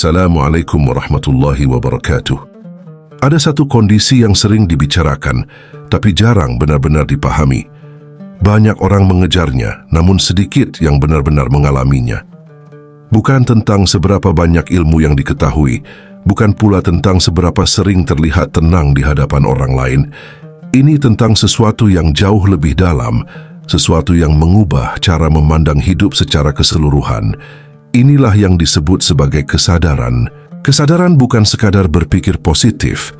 Assalamualaikum warahmatullahi wabarakatuh. Ada satu kondisi yang sering dibicarakan, tapi jarang benar-benar dipahami. Banyak orang mengejarnya, namun sedikit yang benar-benar mengalaminya. Bukan tentang seberapa banyak ilmu yang diketahui, bukan pula tentang seberapa sering terlihat tenang di hadapan orang lain. Ini tentang sesuatu yang jauh lebih dalam, sesuatu yang mengubah cara memandang hidup secara keseluruhan. Inilah yang disebut sebagai kesadaran. Kesadaran bukan sekadar berpikir positif,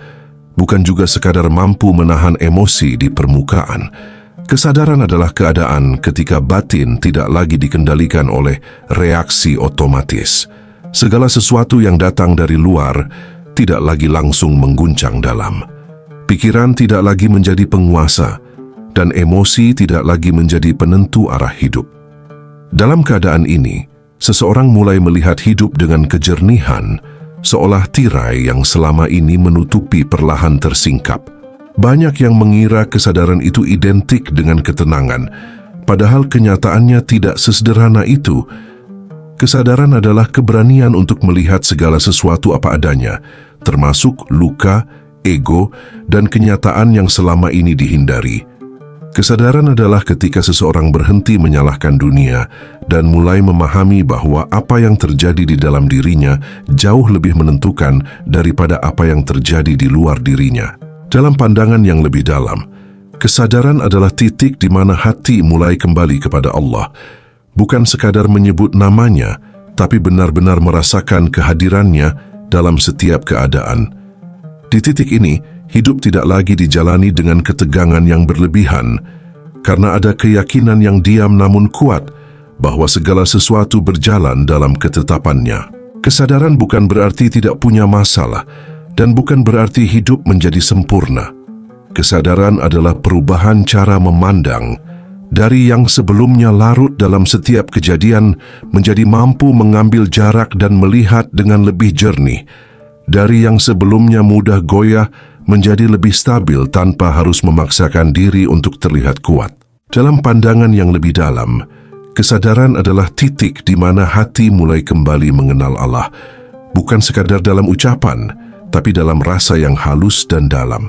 bukan juga sekadar mampu menahan emosi di permukaan. Kesadaran adalah keadaan ketika batin tidak lagi dikendalikan oleh reaksi otomatis. Segala sesuatu yang datang dari luar tidak lagi langsung mengguncang dalam. Pikiran tidak lagi menjadi penguasa, dan emosi tidak lagi menjadi penentu arah hidup. Dalam keadaan ini, seseorang mulai melihat hidup dengan kejernihan, seolah tirai yang selama ini menutupi perlahan tersingkap. Banyak yang mengira kesadaran itu identik dengan ketenangan, padahal kenyataannya tidak sesederhana itu. Kesadaran adalah keberanian untuk melihat segala sesuatu apa adanya, termasuk luka, ego, dan kenyataan yang selama ini dihindari. Kesadaran adalah ketika seseorang berhenti menyalahkan dunia dan mulai memahami bahwa apa yang terjadi di dalam dirinya jauh lebih menentukan daripada apa yang terjadi di luar dirinya. Dalam pandangan yang lebih dalam, kesadaran adalah titik di mana hati mulai kembali kepada Allah. Bukan sekadar menyebut namanya, tapi benar-benar merasakan kehadirannya dalam setiap keadaan. Di titik ini, hidup tidak lagi dijalani dengan ketegangan yang berlebihan, karena ada keyakinan yang diam namun kuat bahwa segala sesuatu berjalan dalam ketetapannya. Kesadaran bukan berarti tidak punya masalah, dan bukan berarti hidup menjadi sempurna. Kesadaran adalah perubahan cara memandang, dari yang sebelumnya larut dalam setiap kejadian menjadi mampu mengambil jarak dan melihat dengan lebih jernih, dari yang sebelumnya mudah goyah menjadi lebih stabil tanpa harus memaksakan diri untuk terlihat kuat. Dalam pandangan yang lebih dalam, kesadaran adalah titik di mana hati mulai kembali mengenal Allah, bukan sekadar dalam ucapan, tapi dalam rasa yang halus dan dalam.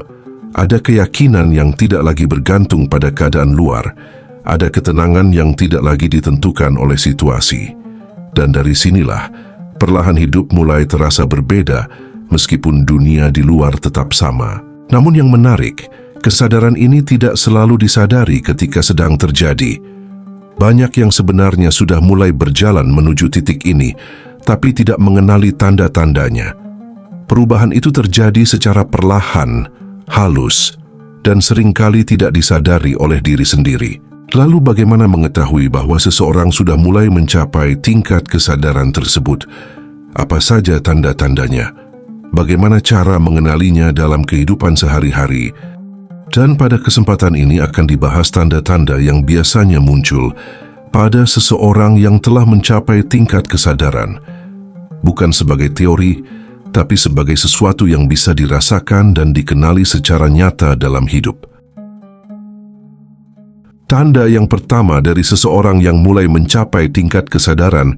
Ada keyakinan yang tidak lagi bergantung pada keadaan luar, ada ketenangan yang tidak lagi ditentukan oleh situasi. Dan dari sinilah, perlahan hidup mulai terasa berbeda, meskipun dunia di luar tetap sama. Namun yang menarik, kesadaran ini tidak selalu disadari ketika sedang terjadi. Banyak yang sebenarnya sudah mulai berjalan menuju titik ini, tapi tidak mengenali tanda-tandanya. Perubahan itu terjadi secara perlahan, halus, dan seringkali tidak disadari oleh diri sendiri. Lalu bagaimana mengetahui bahwa seseorang sudah mulai mencapai tingkat kesadaran tersebut? Apa saja tanda-tandanya? Bagaimana cara mengenalinya dalam kehidupan sehari-hari? Dan pada kesempatan ini akan dibahas tanda-tanda yang biasanya muncul pada seseorang yang telah mencapai tingkat kesadaran. Bukan sebagai teori, tapi sebagai sesuatu yang bisa dirasakan dan dikenali secara nyata dalam hidup. Tanda yang pertama dari seseorang yang mulai mencapai tingkat kesadaran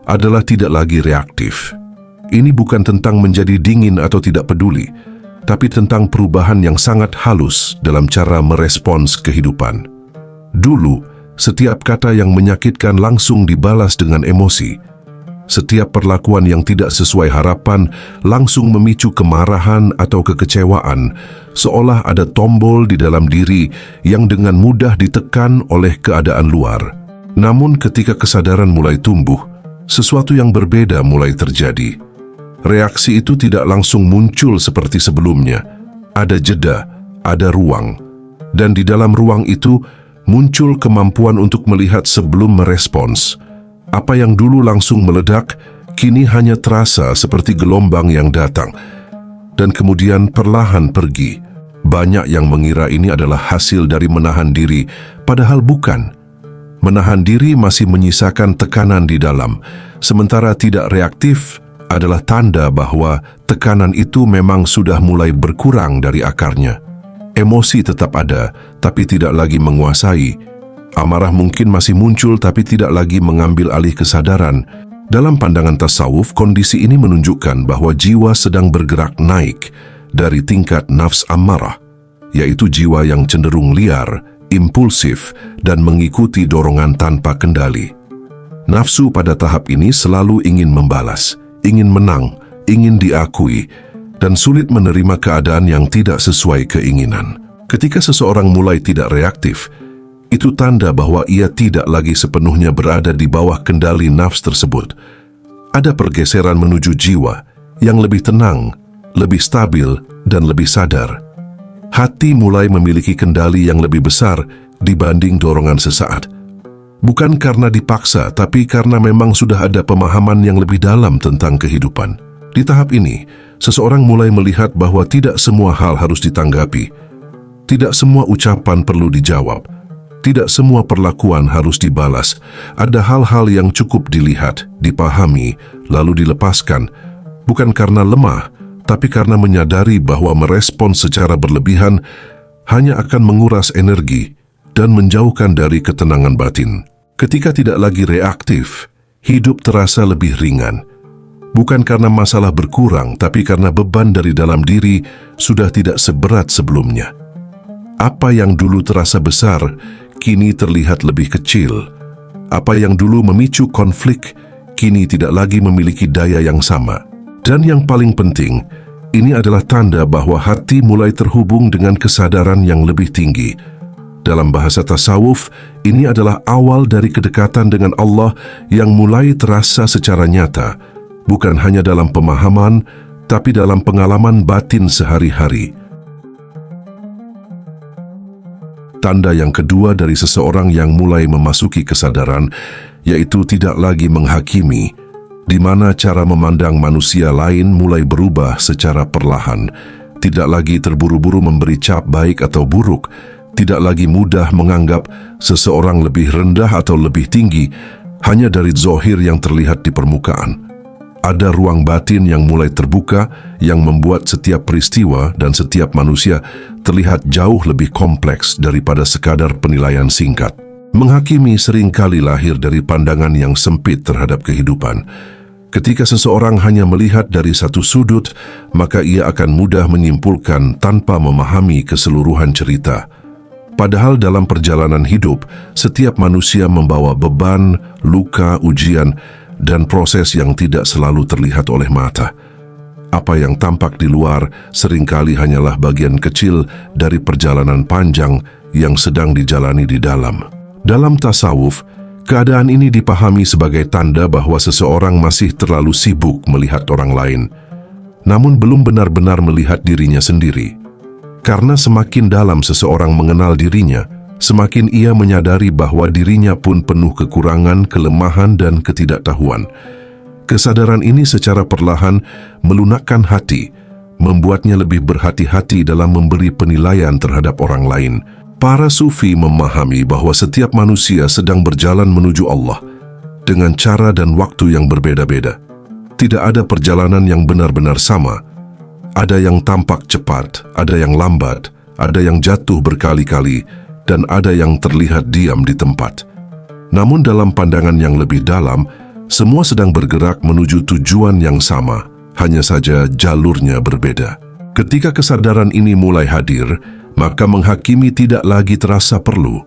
adalah tidak lagi reaktif. Ini bukan tentang menjadi dingin atau tidak peduli, tapi tentang perubahan yang sangat halus dalam cara merespons kehidupan. Dulu, setiap kata yang menyakitkan langsung dibalas dengan emosi. Setiap perlakuan yang tidak sesuai harapan langsung memicu kemarahan atau kekecewaan, seolah ada tombol di dalam diri yang dengan mudah ditekan oleh keadaan luar. Namun ketika kesadaran mulai tumbuh, sesuatu yang berbeda mulai terjadi. Reaksi itu tidak langsung muncul seperti sebelumnya. Ada jeda, ada ruang. Dan di dalam ruang itu muncul kemampuan untuk melihat sebelum merespons. Apa yang dulu langsung meledak, kini hanya terasa seperti gelombang yang datang, dan kemudian perlahan pergi. Banyak yang mengira ini adalah hasil dari menahan diri, padahal bukan. Menahan diri masih menyisakan tekanan di dalam, sementara tidak reaktif adalah tanda bahwa tekanan itu memang sudah mulai berkurang dari akarnya. Emosi tetap ada, tapi tidak lagi menguasai. Amarah mungkin masih muncul tapi tidak lagi mengambil alih kesadaran. Dalam pandangan tasawuf, kondisi ini menunjukkan bahwa jiwa sedang bergerak naik dari tingkat nafs ammarah, yaitu jiwa yang cenderung liar, impulsif, dan mengikuti dorongan tanpa kendali. Nafsu pada tahap ini selalu ingin membalas, ingin menang, ingin diakui, dan sulit menerima keadaan yang tidak sesuai keinginan. Ketika seseorang mulai tidak reaktif, itu tanda bahwa ia tidak lagi sepenuhnya berada di bawah kendali nafs tersebut. Ada pergeseran menuju jiwa yang lebih tenang, lebih stabil, dan lebih sadar. Hati mulai memiliki kendali yang lebih besar dibanding dorongan sesaat. Bukan karena dipaksa, tapi karena memang sudah ada pemahaman yang lebih dalam tentang kehidupan. Di tahap ini, seseorang mulai melihat bahwa tidak semua hal harus ditanggapi. Tidak semua ucapan perlu dijawab. Tidak semua perlakuan harus dibalas. Ada hal-hal yang cukup dilihat, dipahami, lalu dilepaskan. Bukan karena lemah, tapi karena menyadari bahwa merespon secara berlebihan hanya akan menguras energi dan menjauhkan dari ketenangan batin. Ketika tidak lagi reaktif, hidup terasa lebih ringan. Bukan karena masalah berkurang, tapi karena beban dari dalam diri sudah tidak seberat sebelumnya. Apa yang dulu terasa besar, kini terlihat lebih kecil. Apa yang dulu memicu konflik, kini tidak lagi memiliki daya yang sama. Dan yang paling penting, ini adalah tanda bahwa hati mulai terhubung dengan kesadaran yang lebih tinggi. Dalam bahasa tasawuf, ini adalah awal dari kedekatan dengan Allah yang mulai terasa secara nyata, bukan hanya dalam pemahaman, tapi dalam pengalaman batin sehari-hari. Tanda yang kedua dari seseorang yang mulai memasuki kesadaran, yaitu tidak lagi menghakimi, di mana cara memandang manusia lain mulai berubah secara perlahan, tidak lagi terburu-buru memberi cap baik atau buruk, tidak lagi mudah menganggap seseorang lebih rendah atau lebih tinggi hanya dari zahir yang terlihat di permukaan. Ada ruang batin yang mulai terbuka yang membuat setiap peristiwa dan setiap manusia terlihat jauh lebih kompleks daripada sekadar penilaian singkat. Menghakimi seringkali lahir dari pandangan yang sempit terhadap kehidupan. Ketika seseorang hanya melihat dari satu sudut, maka ia akan mudah menyimpulkan tanpa memahami keseluruhan cerita. Padahal dalam perjalanan hidup, setiap manusia membawa beban, luka, ujian, dan proses yang tidak selalu terlihat oleh mata. Apa yang tampak di luar seringkali hanyalah bagian kecil dari perjalanan panjang yang sedang dijalani di dalam. Dalam tasawuf, keadaan ini dipahami sebagai tanda bahwa seseorang masih terlalu sibuk melihat orang lain, namun belum benar-benar melihat dirinya sendiri. Karena semakin dalam seseorang mengenal dirinya, semakin ia menyadari bahwa dirinya pun penuh kekurangan, kelemahan, dan ketidaktahuan. Kesadaran ini secara perlahan melunakkan hati, membuatnya lebih berhati-hati dalam memberi penilaian terhadap orang lain. Para sufi memahami bahwa setiap manusia sedang berjalan menuju Allah dengan cara dan waktu yang berbeda-beda. Tidak ada perjalanan yang benar-benar sama. Ada yang tampak cepat, ada yang lambat, ada yang jatuh berkali-kali, dan ada yang terlihat diam di tempat. Namun dalam pandangan yang lebih dalam, semua sedang bergerak menuju tujuan yang sama, hanya saja jalurnya berbeda. Ketika kesadaran ini mulai hadir, maka menghakimi tidak lagi terasa perlu.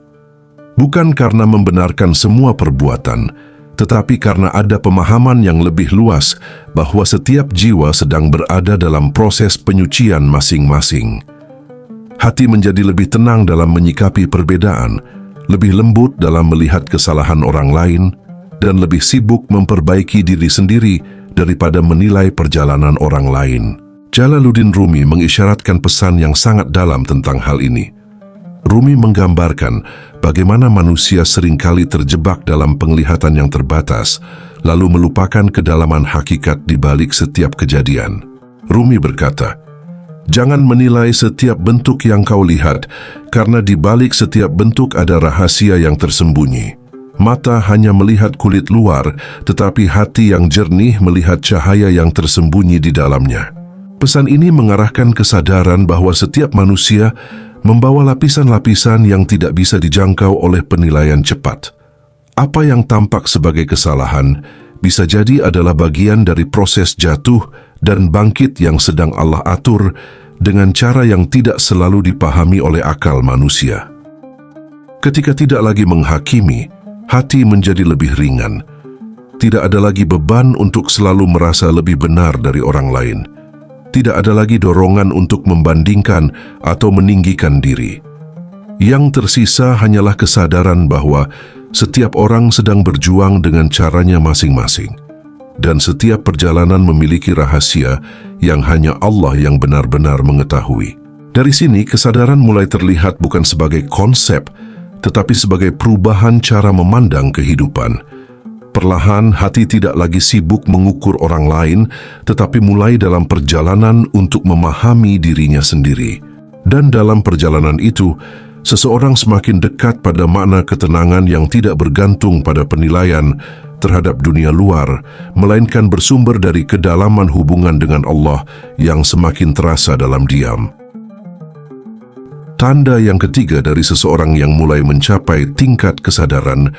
Bukan karena membenarkan semua perbuatan, tetapi karena ada pemahaman yang lebih luas bahwa setiap jiwa sedang berada dalam proses penyucian masing-masing. Hati menjadi lebih tenang dalam menyikapi perbedaan, lebih lembut dalam melihat kesalahan orang lain, dan lebih sibuk memperbaiki diri sendiri daripada menilai perjalanan orang lain. Jalaluddin Rumi mengisyaratkan pesan yang sangat dalam tentang hal ini. Rumi menggambarkan bagaimana manusia seringkali terjebak dalam penglihatan yang terbatas, lalu melupakan kedalaman hakikat di balik setiap kejadian. Rumi berkata, "Jangan menilai setiap bentuk yang kau lihat, karena di balik setiap bentuk ada rahasia yang tersembunyi. Mata hanya melihat kulit luar, tetapi hati yang jernih melihat cahaya yang tersembunyi di dalamnya." Pesan ini mengarahkan kesadaran bahwa setiap manusia membawa lapisan-lapisan yang tidak bisa dijangkau oleh penilaian cepat. Apa yang tampak sebagai kesalahan bisa jadi adalah bagian dari proses jatuh dan bangkit yang sedang Allah atur dengan cara yang tidak selalu dipahami oleh akal manusia. Ketika tidak lagi menghakimi, hati menjadi lebih ringan. Tidak ada lagi beban untuk selalu merasa lebih benar dari orang lain. Tidak ada lagi dorongan untuk membandingkan atau meninggikan diri. Yang tersisa hanyalah kesadaran bahwa setiap orang sedang berjuang dengan caranya masing-masing. Dan setiap perjalanan memiliki rahasia yang hanya Allah yang benar-benar mengetahui. Dari sini, kesadaran mulai terlihat bukan sebagai konsep, tetapi sebagai perubahan cara memandang kehidupan. Perlahan, hati tidak lagi sibuk mengukur orang lain, tetapi mulai dalam perjalanan untuk memahami dirinya sendiri. Dan dalam perjalanan itu, seseorang semakin dekat pada makna ketenangan yang tidak bergantung pada penilaian terhadap dunia luar, melainkan bersumber dari kedalaman hubungan dengan Allah yang semakin terasa dalam diam. Tanda yang ketiga dari seseorang yang mulai mencapai tingkat kesadaran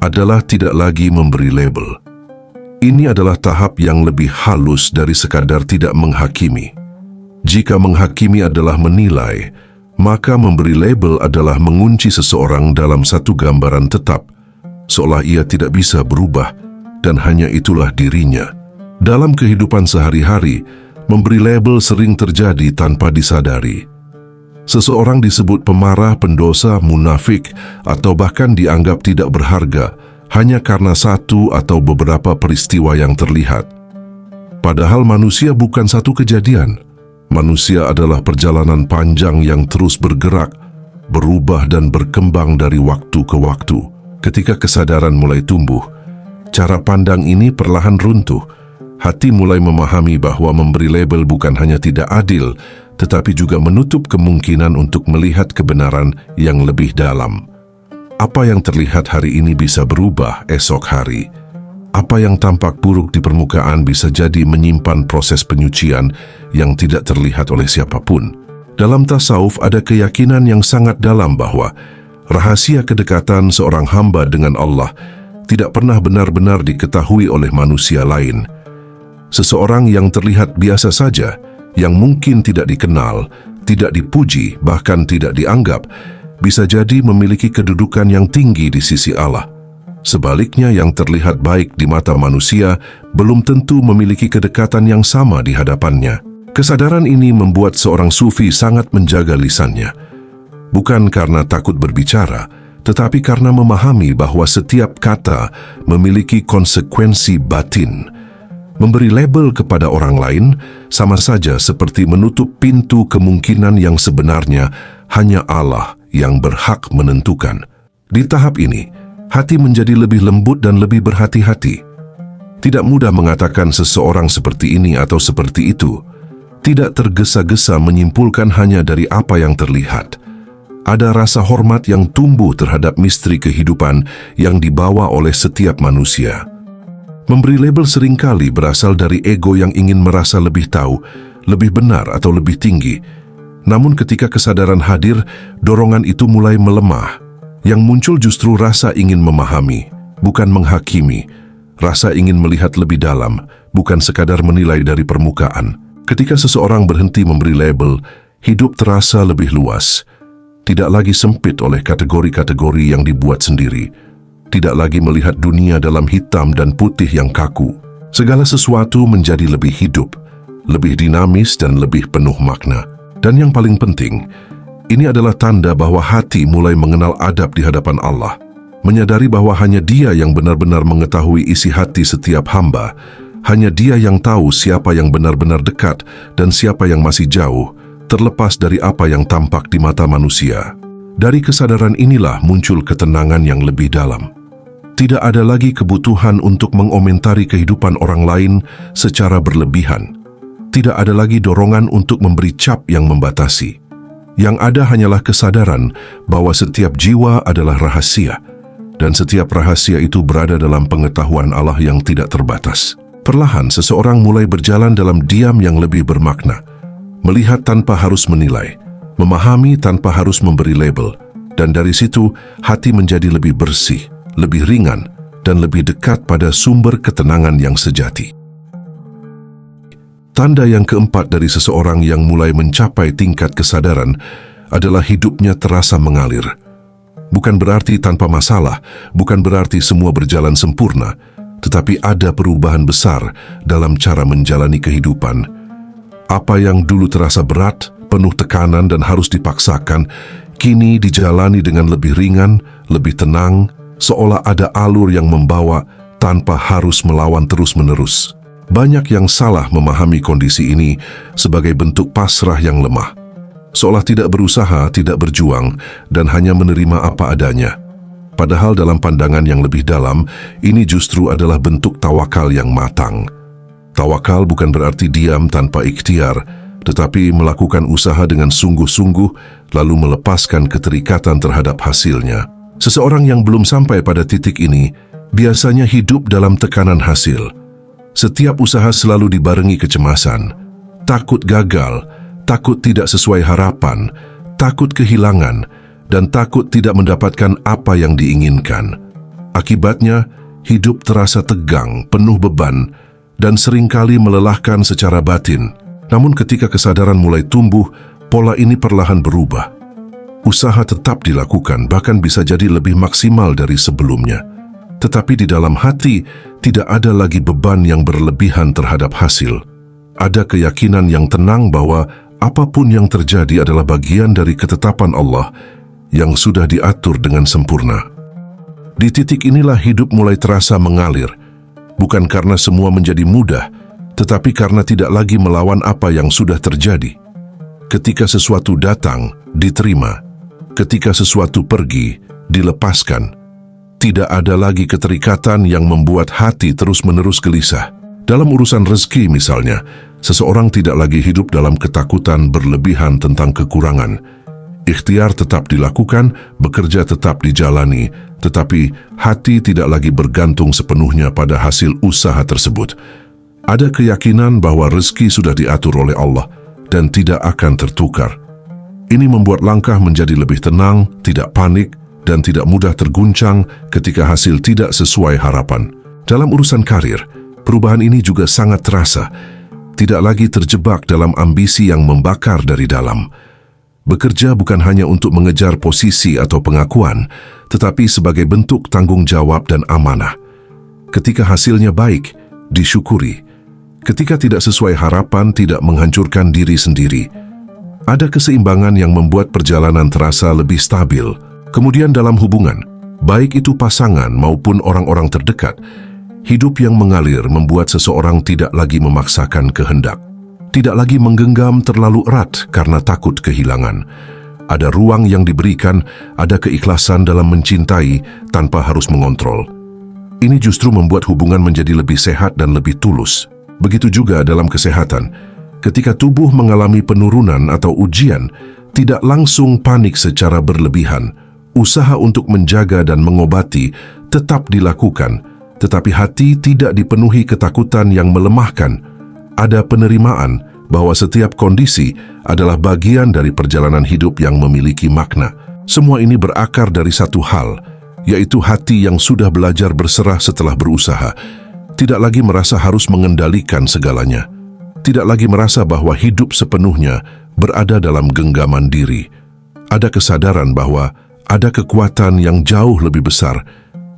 adalah tidak lagi memberi label. Ini adalah tahap yang lebih halus dari sekadar tidak menghakimi. Jika menghakimi adalah menilai, maka memberi label adalah mengunci seseorang dalam satu gambaran tetap, seolah ia tidak bisa berubah dan hanya itulah dirinya. Dalam kehidupan sehari-hari, memberi label sering terjadi tanpa disadari. Seseorang disebut pemarah, pendosa, munafik, atau bahkan dianggap tidak berharga hanya karena satu atau beberapa peristiwa yang terlihat. Padahal manusia bukan satu kejadian. Manusia adalah perjalanan panjang yang terus bergerak, berubah dan berkembang dari waktu ke waktu. Ketika kesadaran mulai tumbuh, cara pandang ini perlahan runtuh. Hati mulai memahami bahwa memberi label bukan hanya tidak adil, tetapi juga menutup kemungkinan untuk melihat kebenaran yang lebih dalam. Apa yang terlihat hari ini bisa berubah esok hari. Apa yang tampak buruk di permukaan bisa jadi menyimpan proses penyucian yang tidak terlihat oleh siapapun. Dalam tasawuf ada keyakinan yang sangat dalam bahwa rahasia kedekatan seorang hamba dengan Allah tidak pernah benar-benar diketahui oleh manusia lain. Seseorang yang terlihat biasa saja, yang mungkin tidak dikenal, tidak dipuji, bahkan tidak dianggap, bisa jadi memiliki kedudukan yang tinggi di sisi Allah. Sebaliknya, yang terlihat baik di mata manusia belum tentu memiliki kedekatan yang sama di hadapannya. Kesadaran ini membuat seorang sufi sangat menjaga lisannya. Bukan karena takut berbicara, tetapi karena memahami bahwa setiap kata memiliki konsekuensi batin. Memberi label kepada orang lain sama saja seperti menutup pintu kemungkinan yang sebenarnya hanya Allah yang berhak menentukan. Di tahap ini, hati menjadi lebih lembut dan lebih berhati-hati. Tidak mudah mengatakan seseorang seperti ini atau seperti itu. Tidak tergesa-gesa menyimpulkan hanya dari apa yang terlihat. Ada rasa hormat yang tumbuh terhadap misteri kehidupan yang dibawa oleh setiap manusia. Memberi label seringkali berasal dari ego yang ingin merasa lebih tahu, lebih benar atau lebih tinggi. Namun ketika kesadaran hadir, dorongan itu mulai melemah. Yang muncul justru rasa ingin memahami, bukan menghakimi. Rasa ingin melihat lebih dalam, bukan sekadar menilai dari permukaan. Ketika seseorang berhenti memberi label, hidup terasa lebih luas. Tidak lagi sempit oleh kategori-kategori yang dibuat sendiri. Tidak lagi melihat dunia dalam hitam dan putih yang kaku. Segala sesuatu menjadi lebih hidup, lebih dinamis dan lebih penuh makna. Dan yang paling penting, ini adalah tanda bahwa hati mulai mengenal adab di hadapan Allah. Menyadari bahwa hanya Dia yang benar-benar mengetahui isi hati setiap hamba. Hanya Dia yang tahu siapa yang benar-benar dekat dan siapa yang masih jauh, terlepas dari apa yang tampak di mata manusia. Dari kesadaran inilah muncul ketenangan yang lebih dalam. Tidak ada lagi kebutuhan untuk mengomentari kehidupan orang lain secara berlebihan. Tidak ada lagi dorongan untuk memberi cap yang membatasi. Yang ada hanyalah kesadaran bahwa setiap jiwa adalah rahasia, dan setiap rahasia itu berada dalam pengetahuan Allah yang tidak terbatas. Perlahan seseorang mulai berjalan dalam diam yang lebih bermakna, melihat tanpa harus menilai, memahami tanpa harus memberi label, dan dari situ hati menjadi lebih bersih, lebih ringan, dan lebih dekat pada sumber ketenangan yang sejati. Tanda yang keempat dari seseorang yang mulai mencapai tingkat kesadaran adalah hidupnya terasa mengalir. Bukan berarti tanpa masalah, bukan berarti semua berjalan sempurna, tetapi ada perubahan besar dalam cara menjalani kehidupan. Apa yang dulu terasa berat, penuh tekanan dan harus dipaksakan, kini dijalani dengan lebih ringan, lebih tenang, seolah ada alur yang membawa tanpa harus melawan terus-menerus. Banyak yang salah memahami kondisi ini sebagai bentuk pasrah yang lemah, seolah tidak berusaha, tidak berjuang, dan hanya menerima apa adanya. Padahal dalam pandangan yang lebih dalam, ini justru adalah bentuk tawakal yang matang. Tawakal bukan berarti diam tanpa ikhtiar, tetapi melakukan usaha dengan sungguh-sungguh, lalu melepaskan keterikatan terhadap hasilnya. Seseorang yang belum sampai pada titik ini biasanya hidup dalam tekanan hasil. Setiap usaha selalu dibarengi kecemasan, takut gagal, takut tidak sesuai harapan, takut kehilangan, dan takut tidak mendapatkan apa yang diinginkan. Akibatnya, hidup terasa tegang, penuh beban, dan seringkali melelahkan secara batin. Namun ketika kesadaran mulai tumbuh, pola ini perlahan berubah. Usaha tetap dilakukan, bahkan bisa jadi lebih maksimal dari sebelumnya. Tetapi di dalam hati, tidak ada lagi beban yang berlebihan terhadap hasil. Ada keyakinan yang tenang bahwa apapun yang terjadi adalah bagian dari ketetapan Allah yang sudah diatur dengan sempurna. Di titik inilah hidup mulai terasa mengalir, bukan karena semua menjadi mudah, tetapi karena tidak lagi melawan apa yang sudah terjadi. Ketika sesuatu datang, diterima. Ketika sesuatu pergi, dilepaskan. Tidak ada lagi keterikatan yang membuat hati terus-menerus gelisah. Dalam urusan rezeki misalnya, seseorang tidak lagi hidup dalam ketakutan berlebihan tentang kekurangan. Ikhtiar tetap dilakukan, bekerja tetap dijalani, tetapi hati tidak lagi bergantung sepenuhnya pada hasil usaha tersebut. Ada keyakinan bahwa rezeki sudah diatur oleh Allah dan tidak akan tertukar. Ini membuat langkah menjadi lebih tenang, tidak panik, dan tidak mudah terguncang ketika hasil tidak sesuai harapan. Dalam urusan karir, perubahan ini juga sangat terasa. Tidak lagi terjebak dalam ambisi yang membakar dari dalam. Bekerja bukan hanya untuk mengejar posisi atau pengakuan, tetapi sebagai bentuk tanggung jawab dan amanah. Ketika hasilnya baik, disyukuri. Ketika tidak sesuai harapan, tidak menghancurkan diri sendiri. Ada keseimbangan yang membuat perjalanan terasa lebih stabil. Kemudian dalam hubungan, baik itu pasangan maupun orang-orang terdekat, hidup yang mengalir membuat seseorang tidak lagi memaksakan kehendak. Tidak lagi menggenggam terlalu erat karena takut kehilangan. Ada ruang yang diberikan, ada keikhlasan dalam mencintai tanpa harus mengontrol. Ini justru membuat hubungan menjadi lebih sehat dan lebih tulus. Begitu juga dalam kesehatan. Ketika tubuh mengalami penurunan atau ujian, tidak langsung panik secara berlebihan. Usaha untuk menjaga dan mengobati tetap dilakukan, tetapi hati tidak dipenuhi ketakutan yang melemahkan. Ada penerimaan bahwa setiap kondisi adalah bagian dari perjalanan hidup yang memiliki makna. Semua ini berakar dari satu hal, yaitu hati yang sudah belajar berserah setelah berusaha. Tidak lagi merasa harus mengendalikan segalanya. Tidak lagi merasa bahwa hidup sepenuhnya berada dalam genggaman diri. Ada kesadaran bahwa ada kekuatan yang jauh lebih besar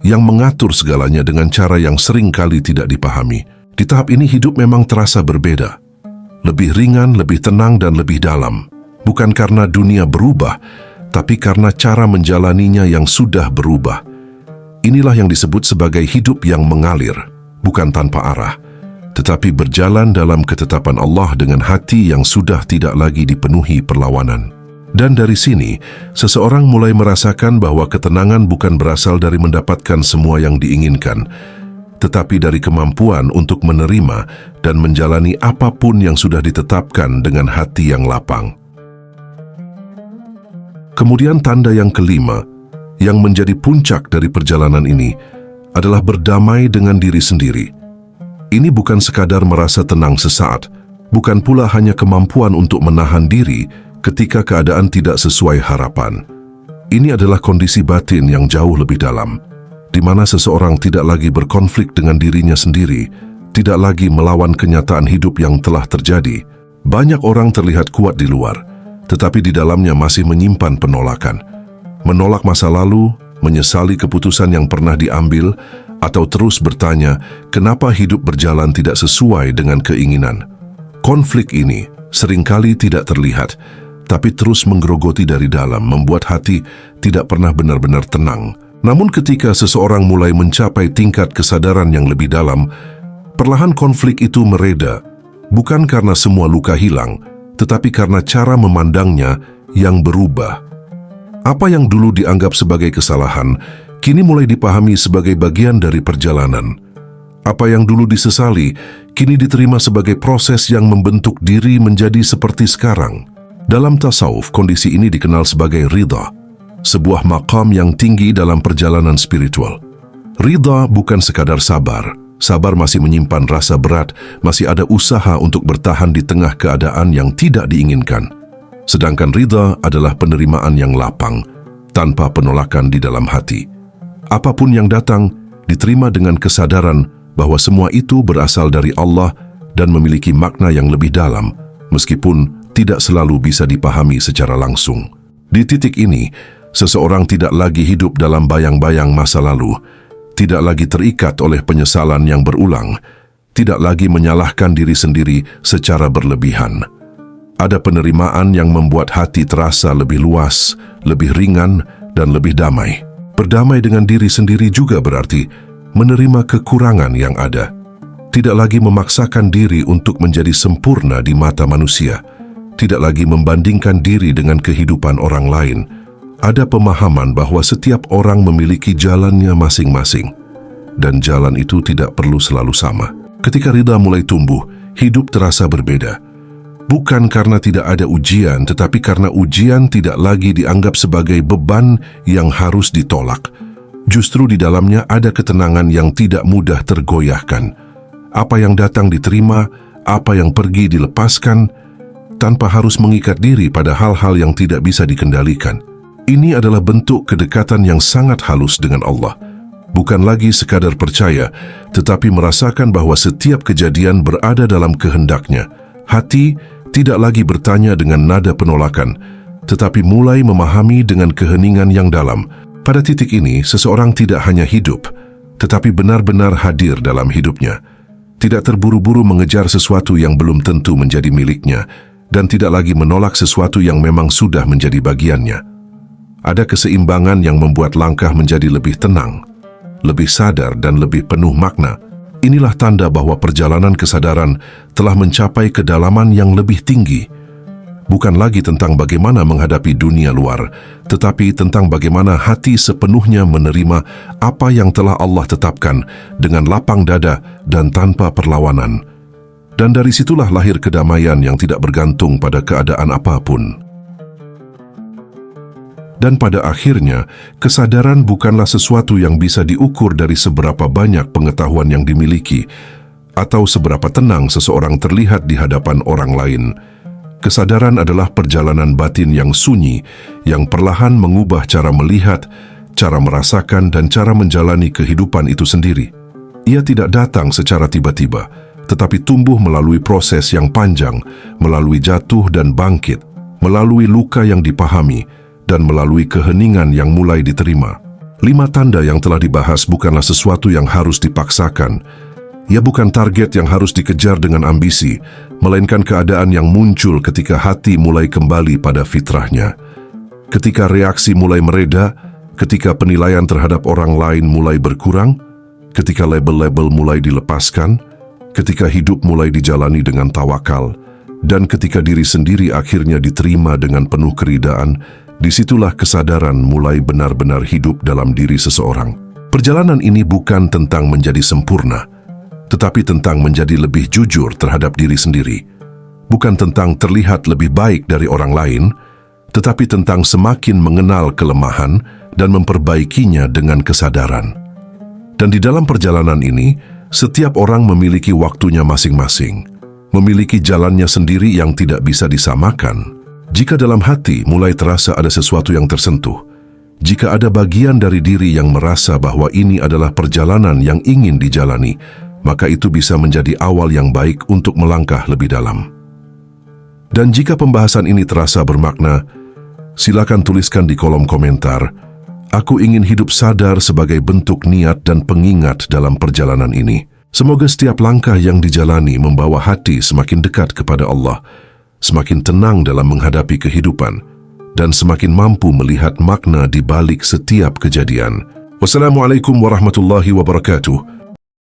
yang mengatur segalanya dengan cara yang sering kali tidak dipahami. Di tahap ini hidup memang terasa berbeda. Lebih ringan, lebih tenang, dan lebih dalam. Bukan karena dunia berubah, tapi karena cara menjalaninya yang sudah berubah. Inilah yang disebut sebagai hidup yang mengalir, bukan tanpa arah, tetapi berjalan dalam ketetapan Allah dengan hati yang sudah tidak lagi dipenuhi perlawanan. Dan dari sini, seseorang mulai merasakan bahwa ketenangan bukan berasal dari mendapatkan semua yang diinginkan, tetapi dari kemampuan untuk menerima dan menjalani apapun yang sudah ditetapkan dengan hati yang lapang. Kemudian tanda yang kelima, yang menjadi puncak dari perjalanan ini, adalah berdamai dengan diri sendiri. Ini bukan sekadar merasa tenang sesaat, bukan pula hanya kemampuan untuk menahan diri ketika keadaan tidak sesuai harapan. Ini adalah kondisi batin yang jauh lebih dalam. di mana seseorang tidak lagi berkonflik dengan dirinya sendiri, tidak lagi melawan kenyataan hidup yang telah terjadi. Banyak orang terlihat kuat di luar, tetapi di dalamnya masih menyimpan penolakan. Menolak masa lalu, menyesali keputusan yang pernah diambil, atau terus bertanya kenapa hidup berjalan tidak sesuai dengan keinginan. Konflik ini seringkali tidak terlihat, tapi terus menggerogoti dari dalam, membuat hati tidak pernah benar-benar tenang. Namun ketika seseorang mulai mencapai tingkat kesadaran yang lebih dalam, perlahan konflik itu mereda, bukan karena semua luka hilang, tetapi karena cara memandangnya yang berubah. Apa yang dulu dianggap sebagai kesalahan, kini mulai dipahami sebagai bagian dari perjalanan. Apa yang dulu disesali, kini diterima sebagai proses yang membentuk diri menjadi seperti sekarang. Dalam tasawuf, kondisi ini dikenal sebagai ridha, sebuah maqam yang tinggi dalam perjalanan spiritual. Ridha bukan sekadar sabar. Sabar masih menyimpan rasa berat, masih ada usaha untuk bertahan di tengah keadaan yang tidak diinginkan. Sedangkan ridha adalah penerimaan yang lapang, tanpa penolakan di dalam hati. Apapun yang datang, diterima dengan kesadaran bahwa semua itu berasal dari Allah dan memiliki makna yang lebih dalam, meskipun tidak selalu bisa dipahami secara langsung. Di titik ini, seseorang tidak lagi hidup dalam bayang-bayang masa lalu, tidak lagi terikat oleh penyesalan yang berulang, tidak lagi menyalahkan diri sendiri secara berlebihan. Ada penerimaan yang membuat hati terasa lebih luas, lebih ringan, dan lebih damai. Berdamai dengan diri sendiri juga berarti menerima kekurangan yang ada. Tidak lagi memaksakan diri untuk menjadi sempurna di mata manusia. Tidak lagi membandingkan diri dengan kehidupan orang lain. Ada pemahaman bahwa setiap orang memiliki jalannya masing-masing, dan jalan itu tidak perlu selalu sama. Ketika ridha mulai tumbuh, hidup terasa berbeda. Bukan karena tidak ada ujian, tetapi karena ujian tidak lagi dianggap sebagai beban yang harus ditolak. Justru di dalamnya ada ketenangan yang tidak mudah tergoyahkan. Apa yang datang diterima, apa yang pergi dilepaskan, tanpa harus mengikat diri pada hal-hal yang tidak bisa dikendalikan. Ini adalah bentuk kedekatan yang sangat halus dengan Allah. Bukan lagi sekadar percaya, tetapi merasakan bahwa setiap kejadian berada dalam kehendaknya. Hati tidak lagi bertanya dengan nada penolakan, tetapi mulai memahami dengan keheningan yang dalam. Pada titik ini, seseorang tidak hanya hidup, tetapi benar-benar hadir dalam hidupnya. Tidak terburu-buru mengejar sesuatu yang belum tentu menjadi miliknya, dan tidak lagi menolak sesuatu yang memang sudah menjadi bagiannya. Ada keseimbangan yang membuat langkah menjadi lebih tenang, lebih sadar, dan lebih penuh makna. Inilah tanda bahwa perjalanan kesadaran telah mencapai kedalaman yang lebih tinggi. Bukan lagi tentang bagaimana menghadapi dunia luar, tetapi tentang bagaimana hati sepenuhnya menerima apa yang telah Allah tetapkan dengan lapang dada dan tanpa perlawanan. Dan dari situlah lahir kedamaian yang tidak bergantung pada keadaan apapun. Dan pada akhirnya, kesadaran bukanlah sesuatu yang bisa diukur dari seberapa banyak pengetahuan yang dimiliki atau seberapa tenang seseorang terlihat di hadapan orang lain. Kesadaran adalah perjalanan batin yang sunyi, yang perlahan mengubah cara melihat, cara merasakan, dan cara menjalani kehidupan itu sendiri. Ia tidak datang secara tiba-tiba, tetapi tumbuh melalui proses yang panjang, melalui jatuh dan bangkit, melalui luka yang dipahami, dan melalui keheningan yang mulai diterima. 5 tanda yang telah dibahas bukanlah sesuatu yang harus dipaksakan. Ia bukan target yang harus dikejar dengan ambisi, melainkan keadaan yang muncul ketika hati mulai kembali pada fitrahnya. Ketika reaksi mulai mereda, ketika penilaian terhadap orang lain mulai berkurang, ketika label-label mulai dilepaskan, ketika hidup mulai dijalani dengan tawakal, dan ketika diri sendiri akhirnya diterima dengan penuh keridaan, disitulah kesadaran mulai benar-benar hidup dalam diri seseorang. Perjalanan ini bukan tentang menjadi sempurna, tetapi tentang menjadi lebih jujur terhadap diri sendiri. Bukan tentang terlihat lebih baik dari orang lain, tetapi tentang semakin mengenal kelemahan dan memperbaikinya dengan kesadaran. Dan di dalam perjalanan ini, setiap orang memiliki waktunya masing-masing, memiliki jalannya sendiri yang tidak bisa disamakan. Jika dalam hati mulai terasa ada sesuatu yang tersentuh, Jika ada bagian dari diri yang merasa bahwa ini adalah perjalanan yang ingin dijalani, maka itu bisa menjadi awal yang baik untuk melangkah lebih dalam. Dan jika pembahasan ini terasa bermakna, silakan tuliskan di kolom komentar, "Aku ingin hidup sadar" sebagai bentuk niat dan pengingat dalam perjalanan ini. Semoga setiap langkah yang dijalani membawa hati semakin dekat kepada Allah, semakin tenang dalam menghadapi kehidupan, dan semakin mampu melihat makna di balik setiap kejadian. Wassalamualaikum warahmatullahi wabarakatuh.